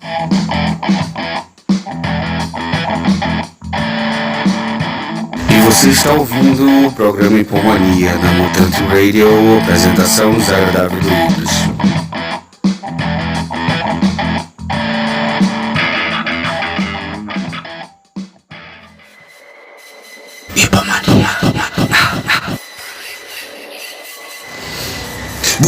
E você está ouvindo o programa Hipomania na Mutante Radio, apresentação Zagradável Druidos.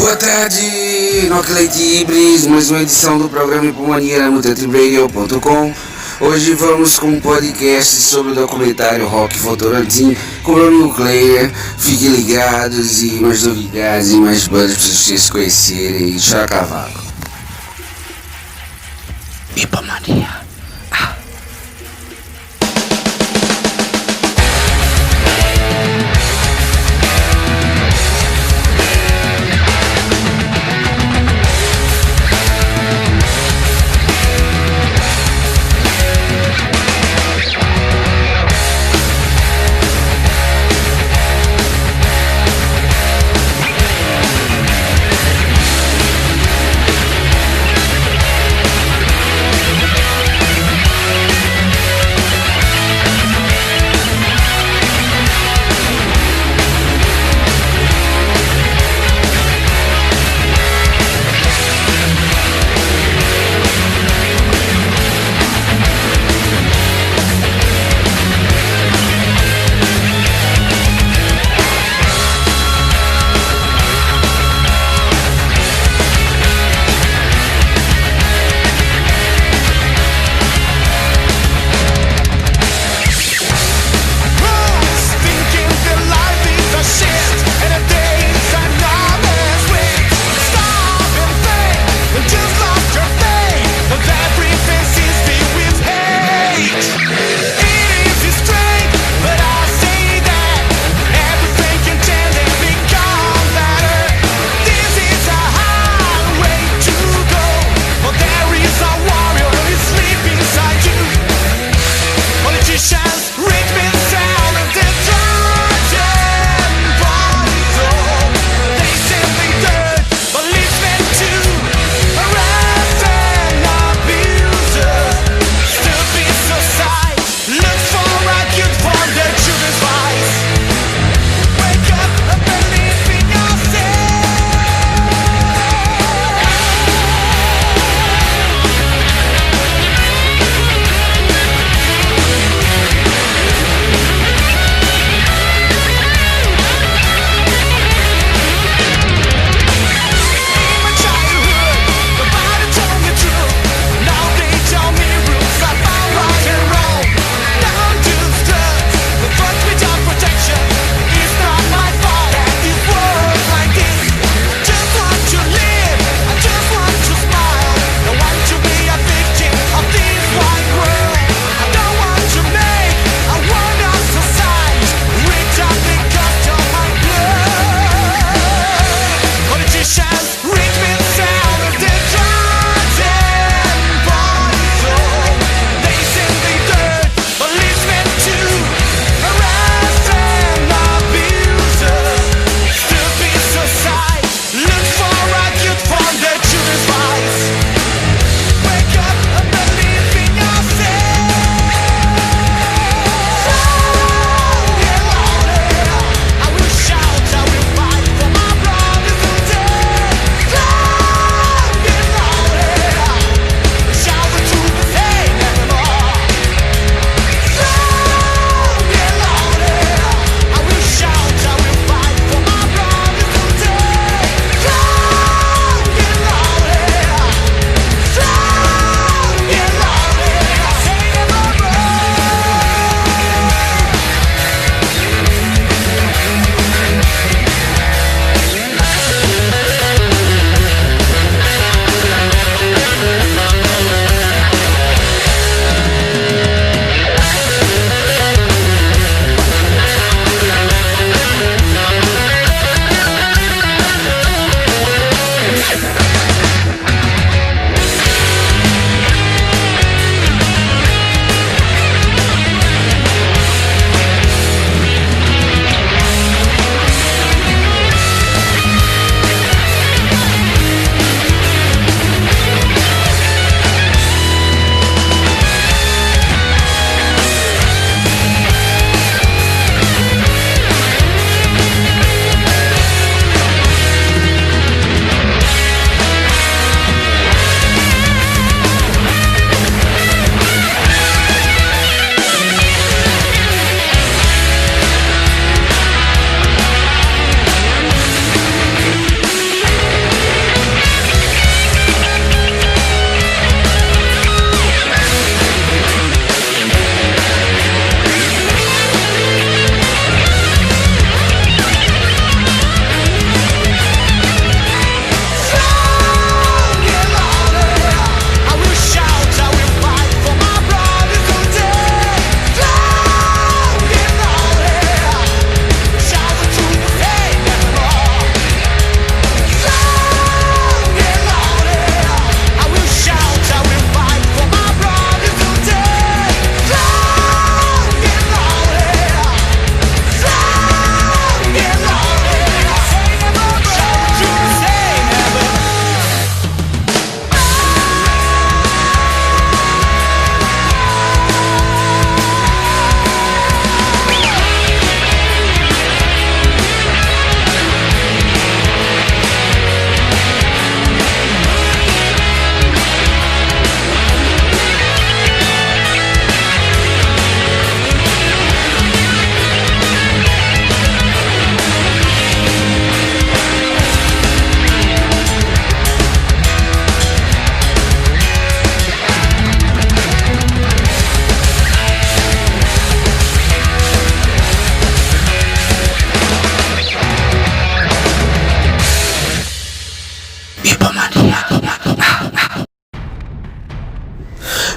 Boa tarde, Nocleite Ibris, mais uma edição do programa Hipomania na MutanteRadio.com. Hoje vamos com um podcast sobre o documentário Rock Votorantim com o meu amigo Claire. Fiquem ligados e mais novidades e mais bandas para vocês conhecerem. Chá cavalo. Hipomania.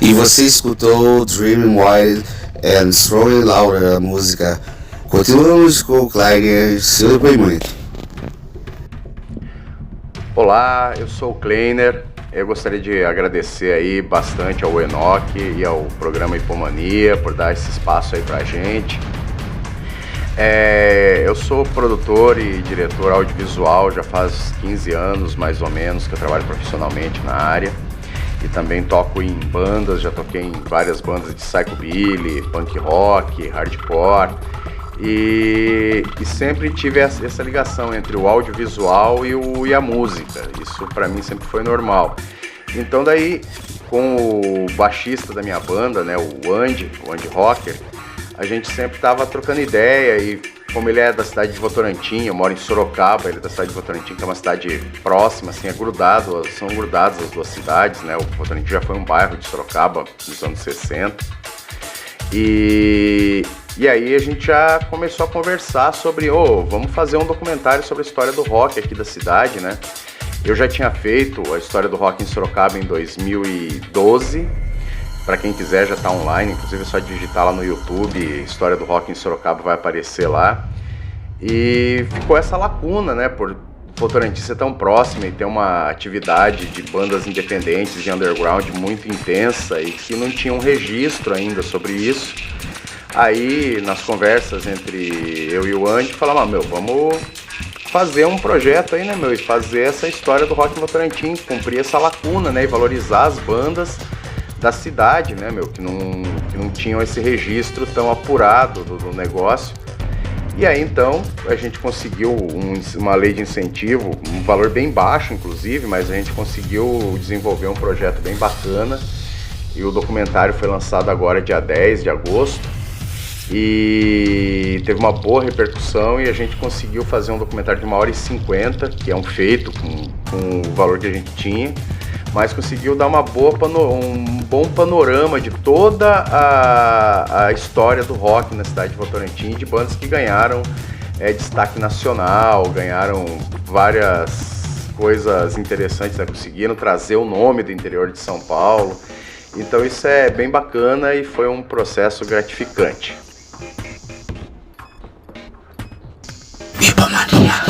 E você escutou Dreaming Wild and Strolling Louder, a música. Continuamos com o Kleiner, seu depoimento. Olá, eu sou o Kleiner. Eu gostaria de agradecer aí bastante ao Enoch e ao programa Hipomania por dar esse espaço aí pra gente. Eu sou produtor e diretor audiovisual já faz 15 anos mais ou menos que eu trabalho profissionalmente na área e também toco em bandas, já toquei em várias bandas de psychobilly, punk rock, hardcore e sempre tive essa ligação entre o audiovisual e a música. Isso pra mim sempre foi normal. Então daí com o baixista da minha banda, né, o Andy Rocker, a gente sempre tava trocando ideia e como ele é da cidade de Votorantim, eu moro em Sorocaba, ele é da cidade de Votorantim, que é uma cidade próxima, assim, são grudadas as duas cidades, né? O Votorantim já foi um bairro de Sorocaba nos anos 60. E aí a gente já começou a conversar sobre, vamos fazer um documentário sobre a história do rock aqui da cidade, né? Eu já tinha feito a história do rock em Sorocaba em 2012. Para quem quiser já está online, inclusive é só digitar lá no YouTube, História do Rock em Sorocaba vai aparecer lá. E ficou essa lacuna, né, por Votorantim ser tão próxima e ter uma atividade de bandas independentes de underground muito intensa e que não tinha um registro ainda sobre isso. Aí, nas conversas entre eu e o Andy, falamos, vamos fazer um projeto aí, né, e fazer essa história do rock em Votorantim, cumprir essa lacuna, né, e valorizar as bandas da cidade, né, que não tinham esse registro tão apurado do negócio. E aí então a gente conseguiu uma lei de incentivo, um valor bem baixo inclusive, mas a gente conseguiu desenvolver um projeto bem bacana e o documentário foi lançado agora dia 10 de agosto e teve uma boa repercussão e a gente conseguiu fazer um documentário de 1h50, que é um feito com o valor que a gente tinha, mas conseguiu dar um bom panorama de toda a história do rock na cidade de Votorantim, de bandas que ganharam destaque nacional, ganharam várias coisas interessantes, né? Conseguiram trazer o nome do interior de São Paulo. Então isso é bem bacana e foi um processo gratificante. Forever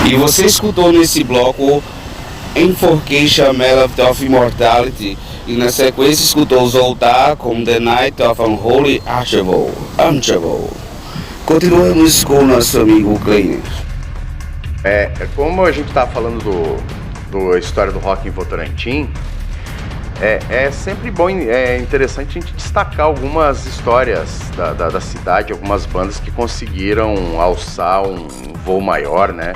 E você escutou nesse bloco Enforcation Melody of Immortality, e na sequência escutou Zoltar com The Night of Unholy Archival. Continuamos com o nosso amigo Kleiner. Como a gente está falando da história do rock em Votorantim, é sempre bom, interessante a gente destacar algumas histórias da cidade, algumas bandas que conseguiram alçar um voo maior, né?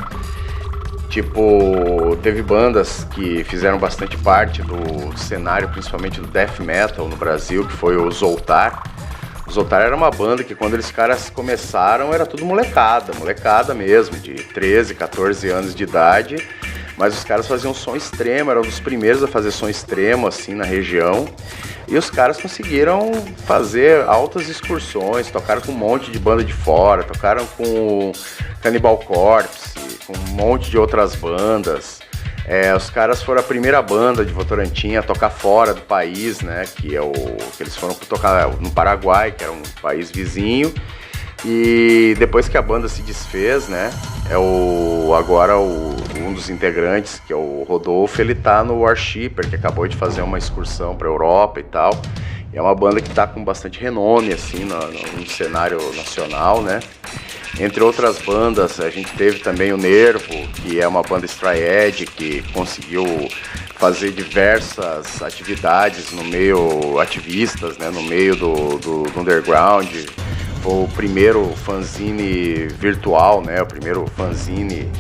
Tipo, teve bandas que fizeram bastante parte do cenário, principalmente do death metal no Brasil, que foi o Zoltar. O Zoltar era uma banda que quando eles caras começaram era tudo molecada mesmo, de 13, 14 anos de idade. Mas os caras faziam som extremo, eram dos primeiros a fazer som extremo assim na região. E os caras conseguiram fazer altas excursões, tocaram com um monte de banda de fora, tocaram com Cannibal Corpse, com um monte de outras bandas. Os caras foram a primeira banda de Votorantim a tocar fora do país, né? Que eles foram tocar no Paraguai, que era um país vizinho. E depois que a banda se desfez, né? Um dos integrantes, que é o Rodolfo, ele tá no Worshipper, que acabou de fazer uma excursão pra Europa e tal. E é uma banda que tá com bastante renome, assim, no cenário nacional, né? Entre outras bandas, a gente teve também o Nervo, que é uma banda Straed, que conseguiu fazer diversas atividades no meio, ativistas, né, no meio do underground. Foi o primeiro fanzine virtual, né, o primeiro fanzine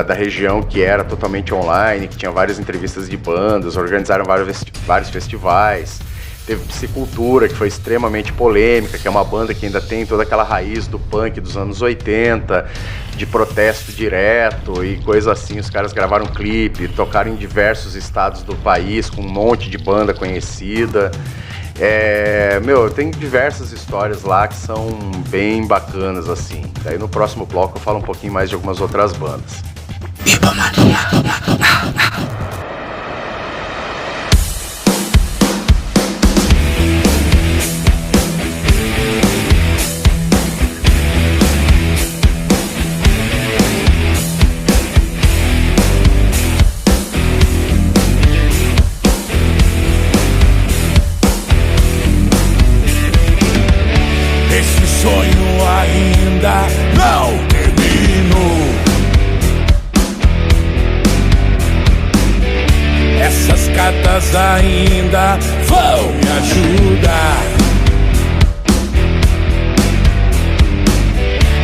da região, que era totalmente online, que tinha várias entrevistas de bandas, organizaram vários festivais. teve Psicultura, que foi extremamente polêmica, que é uma banda que ainda tem toda aquela raiz do punk dos anos 80, de protesto direto e coisa assim. Os caras gravaram um clipe, tocaram em diversos estados do país, com um monte de banda conhecida. Tem diversas histórias lá que são bem bacanas, assim. Daí no próximo bloco eu falo um pouquinho mais de algumas outras bandas. Não termino. Essas cartas ainda vão me ajudar.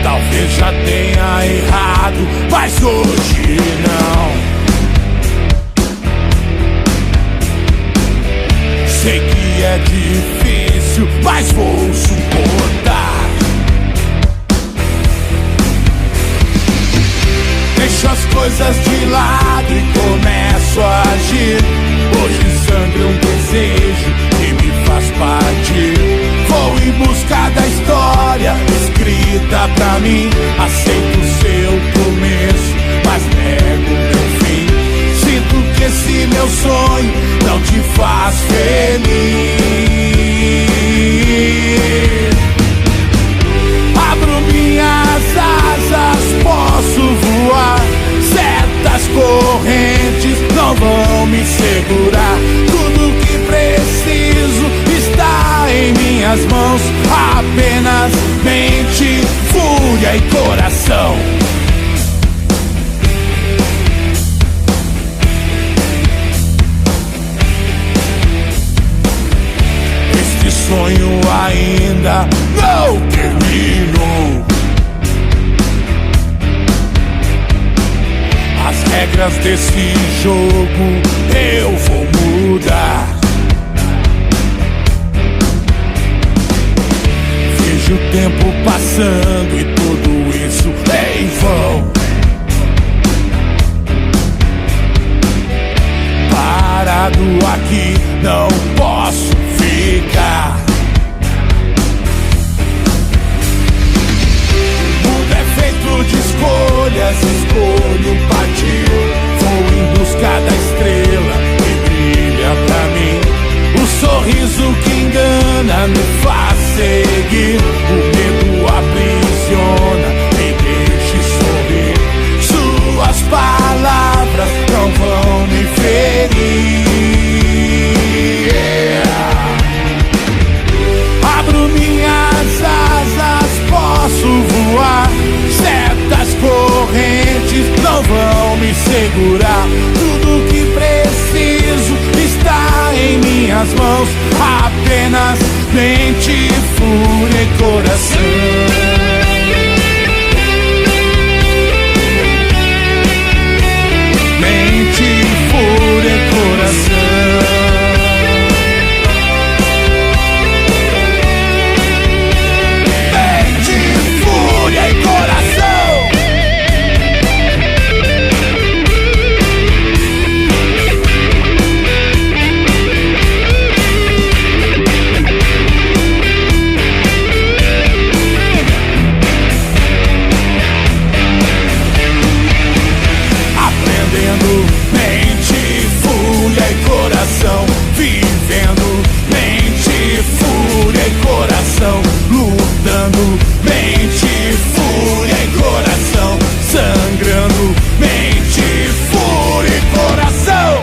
Talvez já tenha errado, mas hoje não. Sei que é difícil, mas vou suportar. Deixo as coisas de lado e começo a agir. Hoje sangra um desejo que me faz partir. Vou em busca da história escrita pra mim. Aceito o seu começo, mas nego meu fim. Sinto que esse meu sonho não te faz feliz. Abro minhas asas, posso voar. Certas correntes não vão me segurar. Tudo que preciso está em minhas mãos. Apenas mente, fúria e coração. Este sonho ainda não terminou. As regras desse jogo eu vou mudar. Vejo o tempo passando e tudo isso é em vão. Parado aqui não posso ficar. O mundo é feito de escolhas, escolho partir. Vou em busca da estrela que brilha pra mim. O sorriso que engana me faz seguir. O medo aprisiona, me deixe sorrir. Suas palavras não vão me ferir. Abro minhas asas, posso voar. Certas correntes não vão me segurar. Tudo que preciso está em minhas mãos. Apenas mente, fúria e coração. Mente, fúria e coração. Mente, fúria e coração. Mente, fúria e coração. Vivendo mente, fúria e coração. Lutando mente, fúria e coração. Sangrando mente, fúria e coração.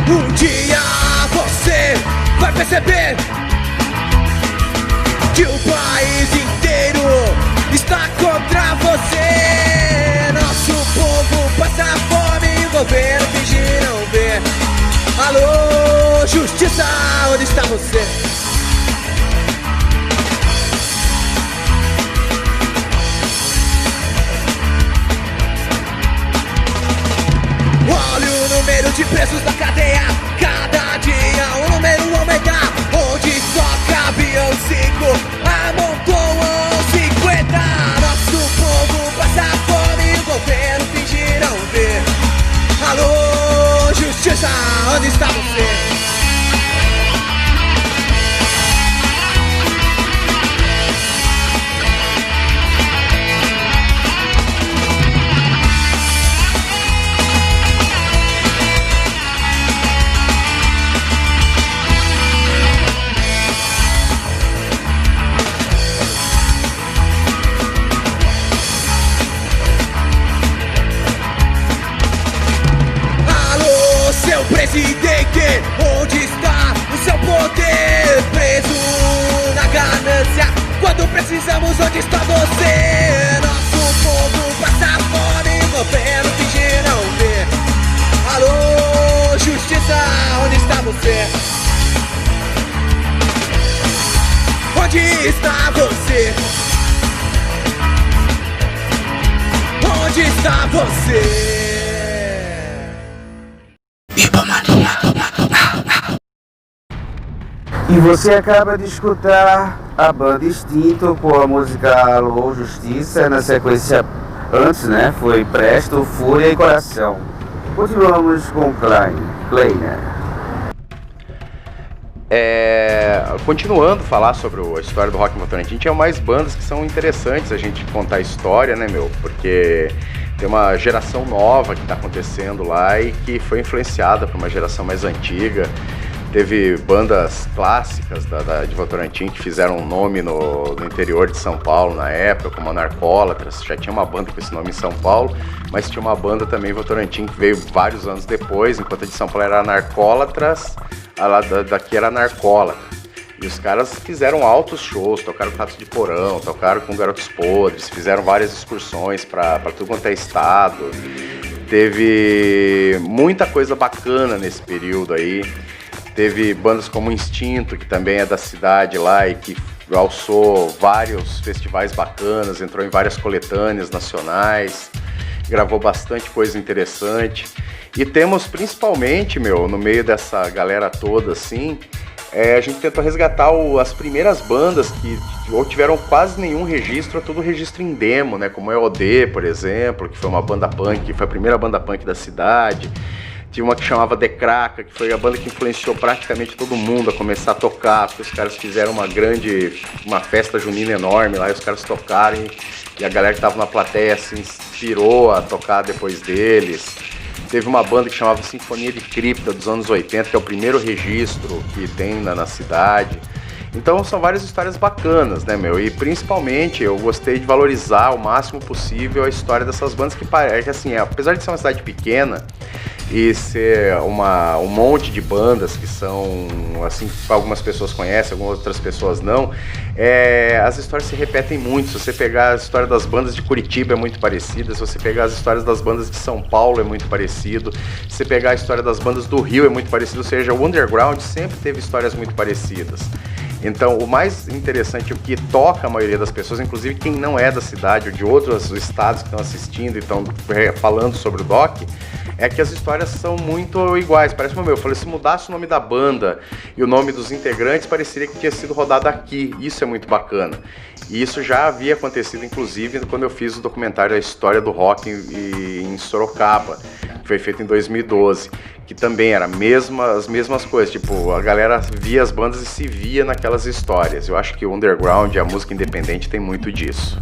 Um dia você vai perceber que o país inteiro está contra você. Nosso povo passa fome e o governo finge não ver. Alô, justiça, onde está você? Olha o número de presos na cadeia, cada dia o número aumenta. Onde só cabiam 5, amontoam 50. Nosso povo passa fome e o governo finge não ver. Alô, justiça, onde está você? Presidente, onde está o seu poder? Preso na ganância, quando precisamos, onde está você? Nosso povo passa fome, o governo finge não ver. Alô, justiça, onde está você? Onde está você? Onde está você? E você acaba de escutar a banda Extinto com a música Alô Justiça. Na sequência, antes, né, foi Presto, Fúria e Coração. Continuamos com Kleiner. Continuando a falar sobre a história do rock em Votorantim, tinha mais bandas que são interessantes a gente contar a história, né, meu? Porque tem uma geração nova que está acontecendo lá e que foi influenciada por uma geração mais antiga. Teve bandas clássicas de Votorantim que fizeram um nome no interior de São Paulo na época, como a Narcólatras. Já tinha uma banda com esse nome em São Paulo, mas tinha uma banda também em Votorantim que veio vários anos depois, enquanto a de São Paulo era a Narcólatras, a lá daqui era a Narcólatra. E os caras fizeram altos shows, tocaram com Ratos de Porão, tocaram com Garotos Podres, fizeram várias excursões para tudo quanto é estado. Teve muita coisa bacana nesse período aí. Teve bandas como Instinto, que também é da cidade lá e que alçou vários festivais bacanas, entrou em várias coletâneas nacionais, gravou bastante coisa interessante. E temos principalmente, no meio dessa galera toda, assim, a gente tentou resgatar as primeiras bandas que ou tiveram quase nenhum registro, tudo registro em demo, né? Como é o OD, por exemplo, que foi uma banda punk, que foi a primeira banda punk da cidade. Tinha uma que chamava The Craca, que foi a banda que influenciou praticamente todo mundo a começar a tocar, porque os caras fizeram uma festa junina enorme lá, e os caras tocaram, e a galera que estava na plateia se inspirou a tocar depois deles. Teve uma banda que chamava Sinfonia de Cripta, dos anos 80, que é o primeiro registro que tem na cidade. Então são várias histórias bacanas, né, E principalmente eu gostei de valorizar o máximo possível a história dessas bandas que parece assim, apesar de ser uma cidade pequena e ser um monte de bandas que são, assim, algumas pessoas conhecem, algumas outras pessoas não, as histórias se repetem muito. Se você pegar a história das bandas de Curitiba é muito parecida, se você pegar as histórias das bandas de São Paulo é muito parecido, se você pegar a história das bandas do Rio é muito parecido, ou seja, o underground sempre teve histórias muito parecidas. Então, o mais interessante, o que toca a maioria das pessoas, inclusive quem não é da cidade ou de outros estados que estão assistindo e estão falando sobre o doc, é que as histórias são muito iguais. Parece eu falei, se mudasse o nome da banda e o nome dos integrantes, pareceria que tinha sido rodado aqui. Isso é muito bacana. E isso já havia acontecido, inclusive, quando eu fiz o documentário A História do Rock em Sorocaba, que foi feito em 2012, que também era as mesmas coisas, tipo, a galera via as bandas e se via naquelas histórias. Eu acho que o underground e a música independente tem muito disso.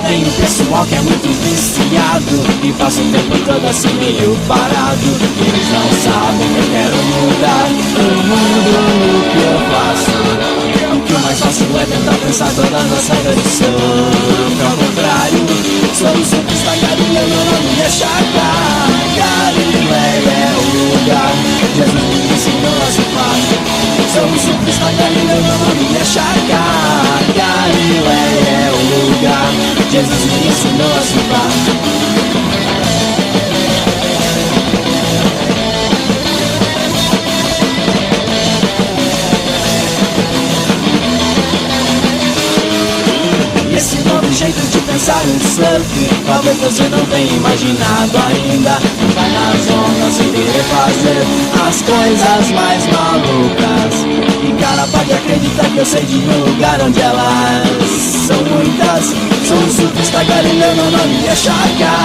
Tem um pessoal que é muito viciado e passo o tempo todo assim meio parado. Eles não sabem que eu quero mudar o mundo no que eu faço. O que eu mais faço é tentar pensar todas as regras do surf. Ao contrário, sou o surfista Galileu, meu nome é Chaka. Galileia é o lugar, Jesus me ensinou a surfar. Sou o surfista Galileu, meu nome é Chaka. Galileia é o lugar, Jesus me ensinou a surfar. Esse novo jeito de pensar em surf, talvez você não tenha imaginado ainda. Vai nas ondas sem querer fazer as coisas mais malucas. E cara, pode acreditar que eu sei de um lugar onde elas são muitas. Sou um surfista Galileu, meu nome é Chaka.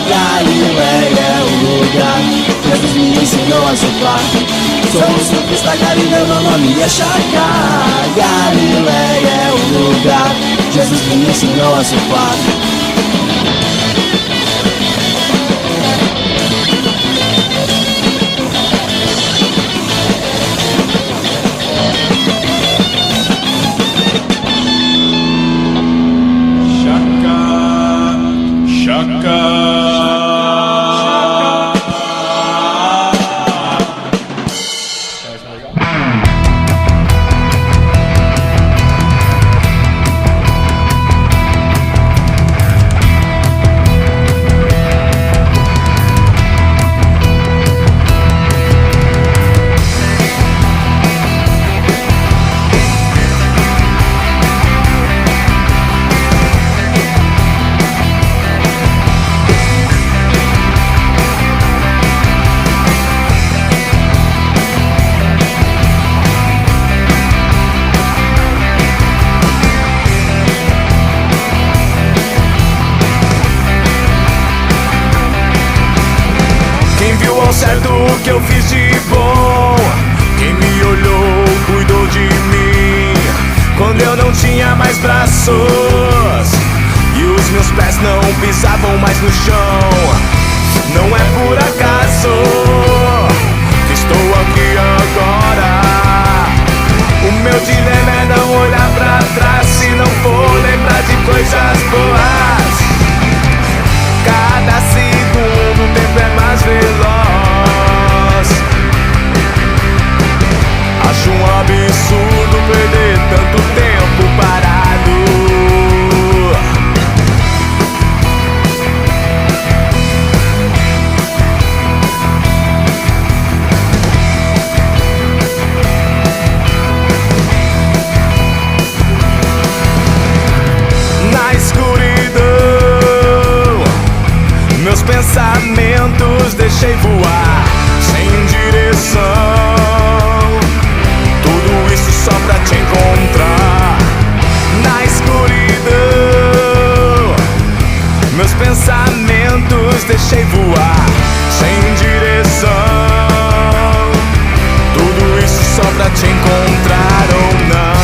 Galileia é o lugar, Jesus me ensinou a surfar. Sou um surfista Galileu, meu nome é Chaka. Galileia é o lugar, Jesus me ensinou a surfar. Certo o que eu fiz de bom, quem me olhou cuidou de mim quando eu não tinha mais braços e os meus pés não pisavam mais no chão. Não é por acaso que estou aqui agora. O meu dilema é não olhar pra trás se não for lembrar de coisas boas. Cada segundo o tempo é mais veloz. Acho um absurdo perder tanto tempo parado. Na escuridão, meus pensamentos deixei voar sem direção. Tudo isso só pra te encontrar. Na escuridão, meus pensamentos deixei voar sem direção. Tudo isso só pra te encontrar ou não.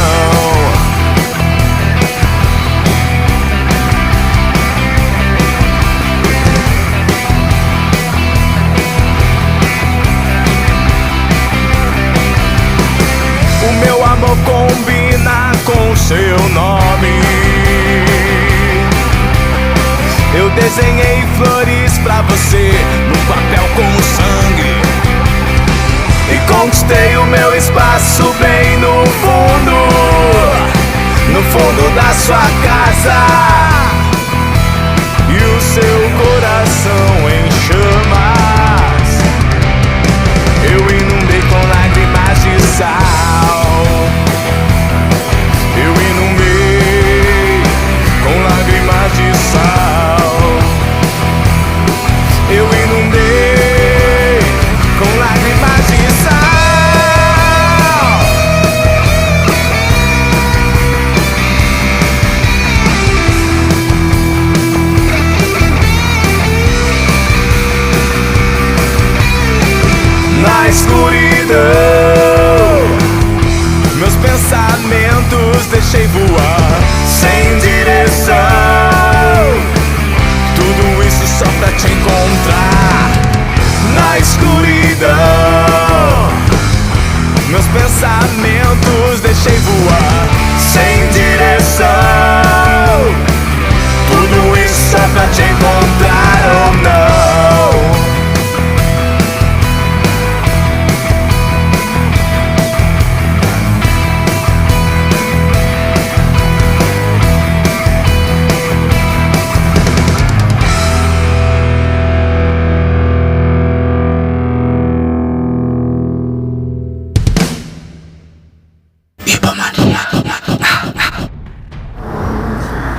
Meu amor combina com seu nome. Eu desenhei flores pra você no papel com sangue e conquistei o meu espaço bem no fundo da sua casa. E o seu coração em chamas eu inundei com lágrimas de sal. Eu inundei com lágrimas de sal. Eu inundei com lágrimas de sal.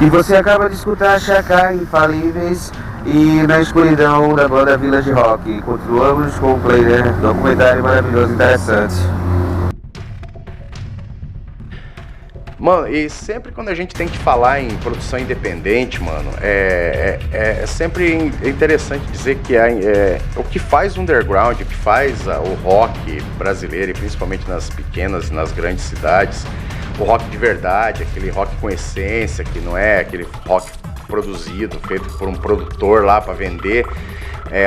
E você acaba de escutar Chacá Infalíveis e Na Escuridão da banda Village Rock. Continuamos com o player, documentário maravilhoso e interessante. Mano, e sempre quando a gente tem que falar em produção independente, mano, é sempre interessante dizer que o que faz o underground, o que faz o rock brasileiro, e principalmente nas pequenas e nas grandes cidades, o rock de verdade, aquele rock com essência, que não é aquele rock produzido, feito por um produtor lá pra vender,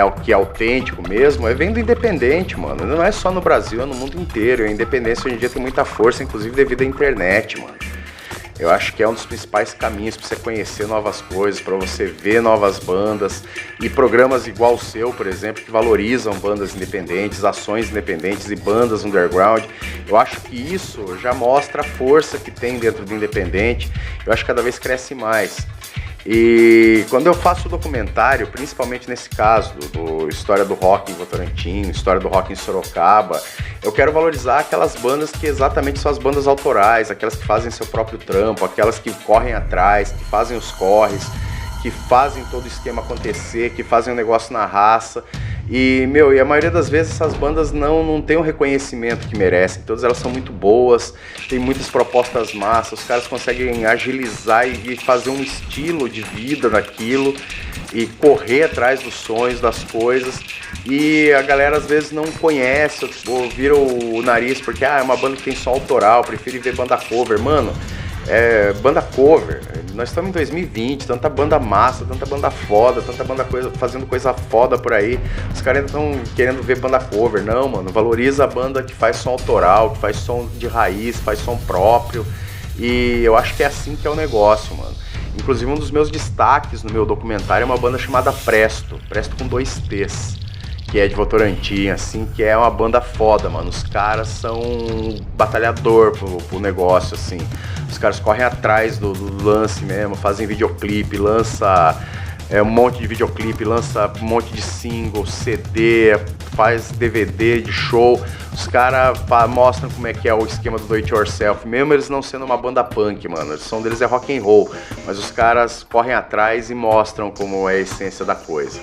o que é autêntico mesmo, vem do independente, mano. Não é só no Brasil, é no mundo inteiro. A independência hoje em dia tem muita força, inclusive devido à internet, mano. Eu acho que é um dos principais caminhos para você conhecer novas coisas, para você ver novas bandas e programas igual o seu, por exemplo, que valorizam bandas independentes, ações independentes e bandas underground. Eu acho que isso já mostra a força que tem dentro do independente. Eu acho que cada vez cresce mais. E quando eu faço o documentário, principalmente nesse caso do História do Rock em Votorantim, História do Rock em Sorocaba, eu quero valorizar aquelas bandas que exatamente são as bandas autorais, aquelas que fazem seu próprio trampo, aquelas que correm atrás, que fazem os corres, que fazem todo o esquema acontecer, que fazem o negócio na raça. E, e a maioria das vezes essas bandas não tem o reconhecimento que merecem. Todas elas são muito boas, tem muitas propostas massas, os caras conseguem agilizar e fazer um estilo de vida daquilo e correr atrás dos sonhos, das coisas. E a galera às vezes não conhece ou vira o nariz porque é uma banda que tem só autoral, prefere ver banda cover. Mano, banda cover, nós estamos em 2020, tanta banda massa, tanta banda foda, tanta banda fazendo coisa foda por aí, os caras ainda estão querendo ver banda cover. Não, mano, valoriza a banda que faz som autoral, que faz som de raiz, faz som próprio, e eu acho que é assim que é o negócio, mano. Inclusive um dos meus destaques no meu documentário é uma banda chamada Presto com 2 T's, que é de Votorantim, assim, que é uma banda foda, mano. Os caras são batalhador pro negócio, assim. Os caras correm atrás do lance mesmo, fazem videoclipe, lança um monte de videoclipe, lança um monte de single, CD, faz DVD de show. Os caras mostram como é que é o esquema do do it yourself, mesmo eles não sendo uma banda punk, mano. O som deles é rock and roll, mas os caras correm atrás e mostram como é a essência da coisa.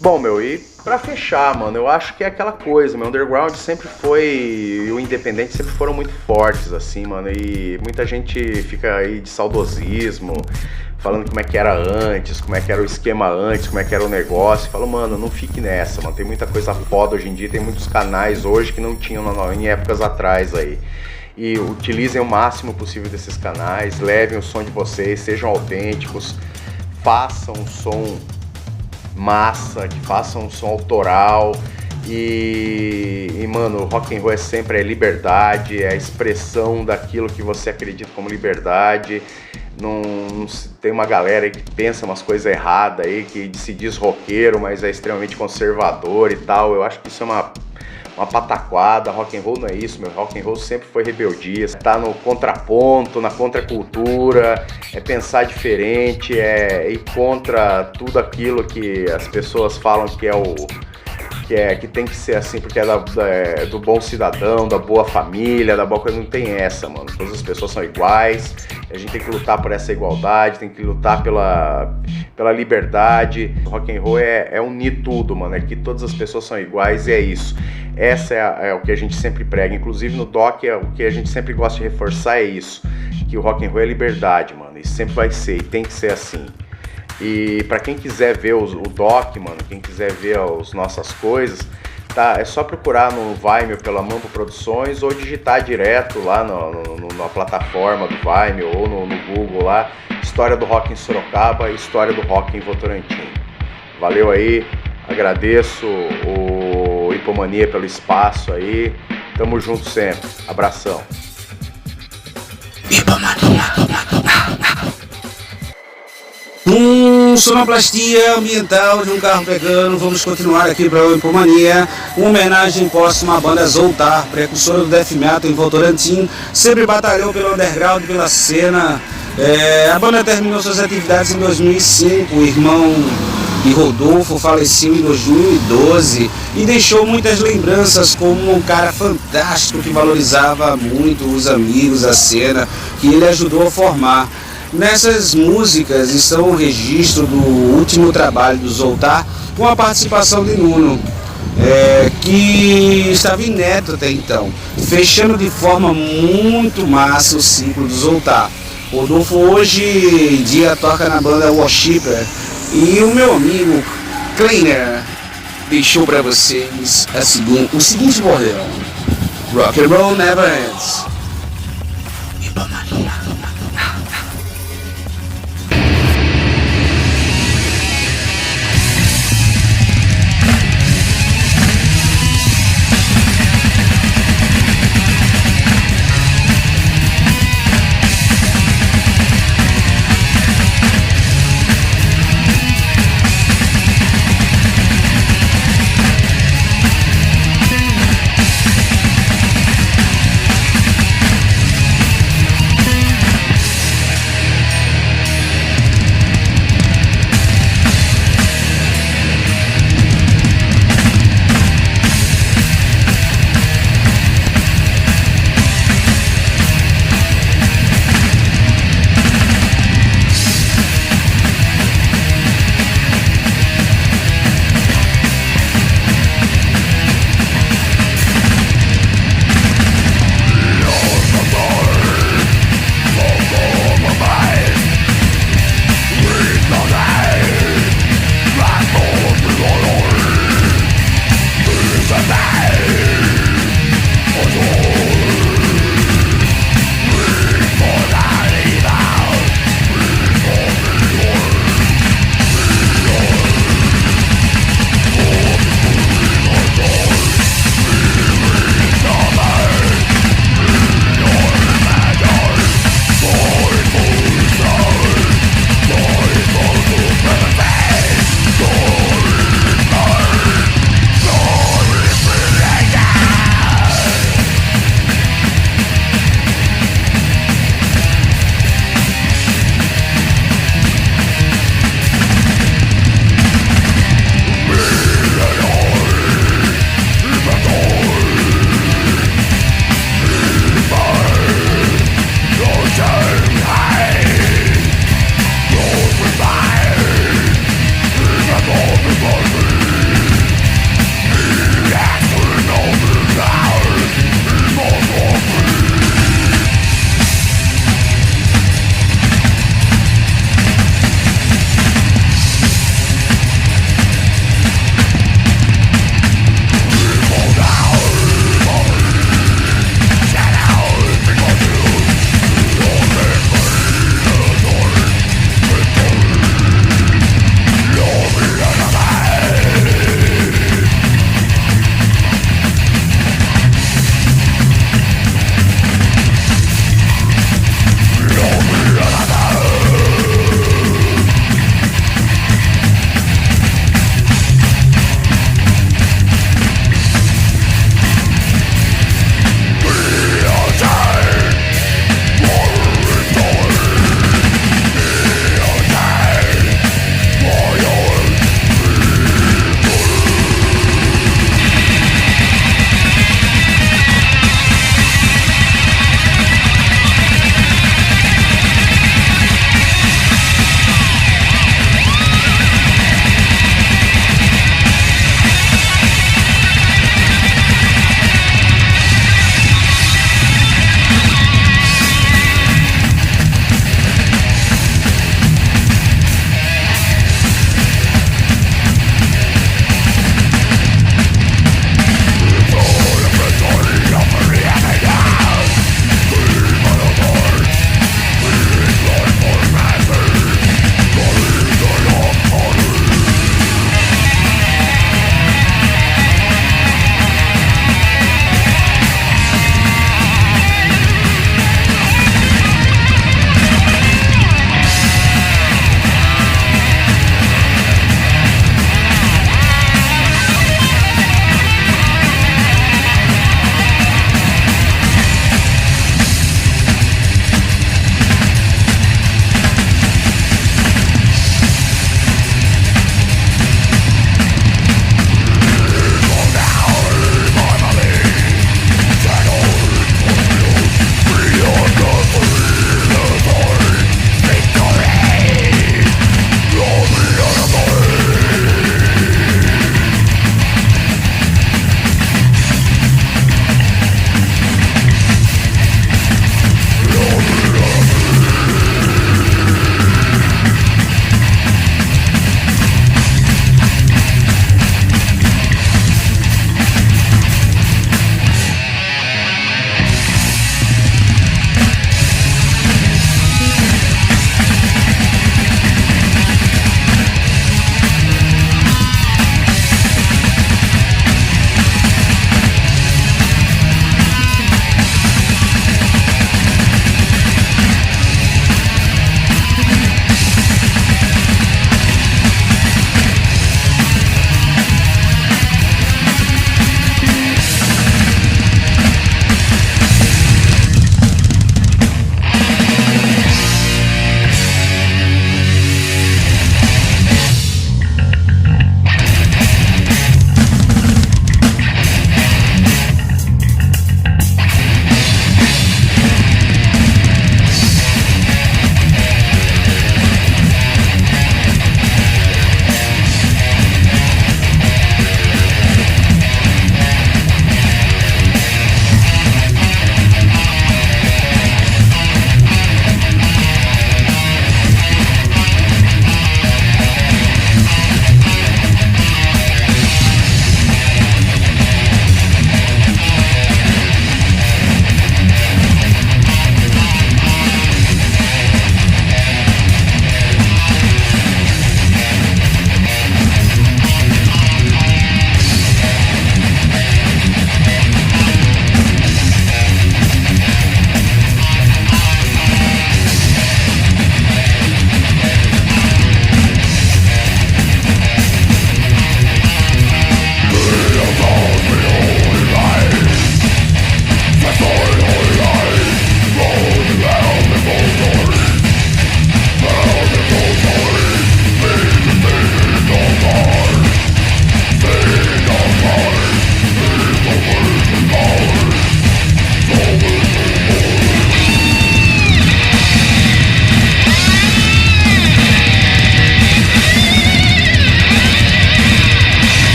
Bom, e pra fechar, mano, eu acho que é aquela coisa, o underground sempre foi, e o independente sempre foram muito fortes, assim, mano, e muita gente fica aí de saudosismo, falando como é que era antes, como é que era o esquema antes, como é que era o negócio. Falo, mano, não fique nessa, mano, tem muita coisa foda hoje em dia, tem muitos canais hoje que não tinham em épocas atrás aí. E utilizem o máximo possível desses canais, levem o som de vocês, sejam autênticos, façam um som massa, que façam um som autoral e mano, o rock and roll é sempre liberdade, é a expressão daquilo que você acredita como liberdade. Não tem uma galera aí que pensa umas coisas erradas aí, que se diz roqueiro, mas é extremamente conservador e tal. Eu acho que isso é uma pataquada. Rock and roll não é isso, meu. Rock and roll sempre foi rebeldia, tá no contraponto, na contracultura, é pensar diferente, é ir contra tudo aquilo que as pessoas falam que tem que ser assim, porque é do bom cidadão, da boa família, da boa coisa. Não tem essa, mano. Todas as pessoas são iguais, a gente tem que lutar por essa igualdade, tem que lutar pela liberdade. O rock and roll é unir tudo, mano, é que todas as pessoas são iguais e é isso. Essa é o que a gente sempre prega, inclusive no doc, o que a gente sempre gosta de reforçar é isso, que o rock and roll é liberdade, mano, e sempre vai ser, e tem que ser assim. E pra quem quiser ver o doc, mano, quem quiser ver as nossas coisas, tá, é só procurar no Vimeo pela Mambo Produções ou digitar direto lá na plataforma do Vimeo ou no Google lá, História do Rock em Sorocaba e História do Rock em Votorantim. Valeu aí, agradeço o Hipomania pelo espaço aí, tamo junto sempre, abração. Sonoplastia ambiental de um carro pegando. Vamos continuar aqui para o Hipomania. Uma homenagem póstuma à banda Zoltar, precursora do death metal em Votorantim. Sempre batalhou pelo underground, pela cena. A banda terminou suas atividades em 2005. O irmão E Rodolfo faleceu em 2012 e deixou muitas lembranças como um cara fantástico que valorizava muito os amigos, a cena que ele ajudou a formar. Nessas músicas estão o registro do último trabalho do Zoltar com a participação de Nuno, que estava inédito até então, fechando de forma muito massa o ciclo do Zoltar. Rodolfo hoje em dia toca na banda Worshipper e o meu amigo Kleiner deixou para vocês o seguinte bordão: Rock and Roll Never Ends.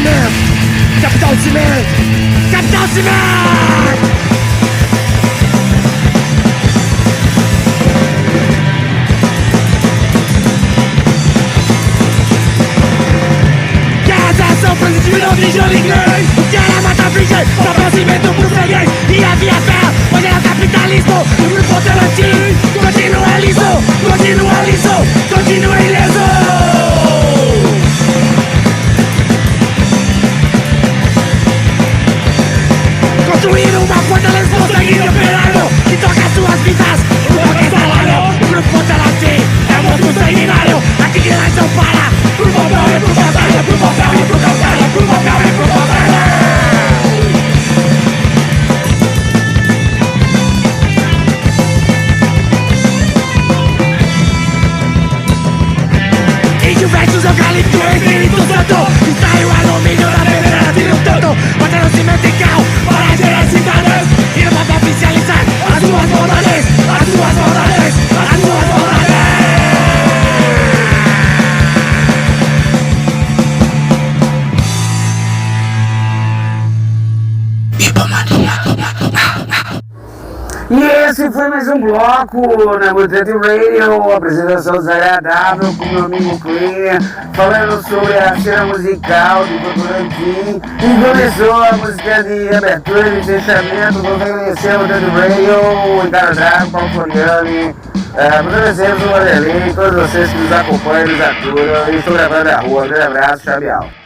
Cimento, Capital Cimento, Capital Cimento. São positivo não fingiu ninguém. O que era mata virgem, papel cimento pro freguês. E havia fé, hoje é o capitalismo. O grupo Votorantim continua liso, continua liso, continua ileso. Construir uma fortaleza com sangue de operário que toca suas vidas, o rock é salário. O grupo Votorantim é um monstro sanguinário. Aqui que nós não para, pro papel e pro batalha, pro papel e pro batalha, pro papel e pro batalha. Índio versus eucalipto, Espírito Santo. Extrai o alumínio da pedreira, tira um tanto. Batendo cimento e cal, para gerar cidades. E no papel oficializar as suas bondades, as suas bondades, as suas bondades. E esse foi mais um bloco na Mutante Radio, apresentação desagradável com meu amigo Clean, falando sobre a cena musical de Votorantim. E começou a música de abertura e fechamento. Vamos agradecer a Mutante Radio, o Ricardo Drago, Paulo Floriani, agradecemos o Vanderlei, todos vocês que nos acompanham, nos aturam. E estou gravando a rua. Um grande abraço, tchau, tchau.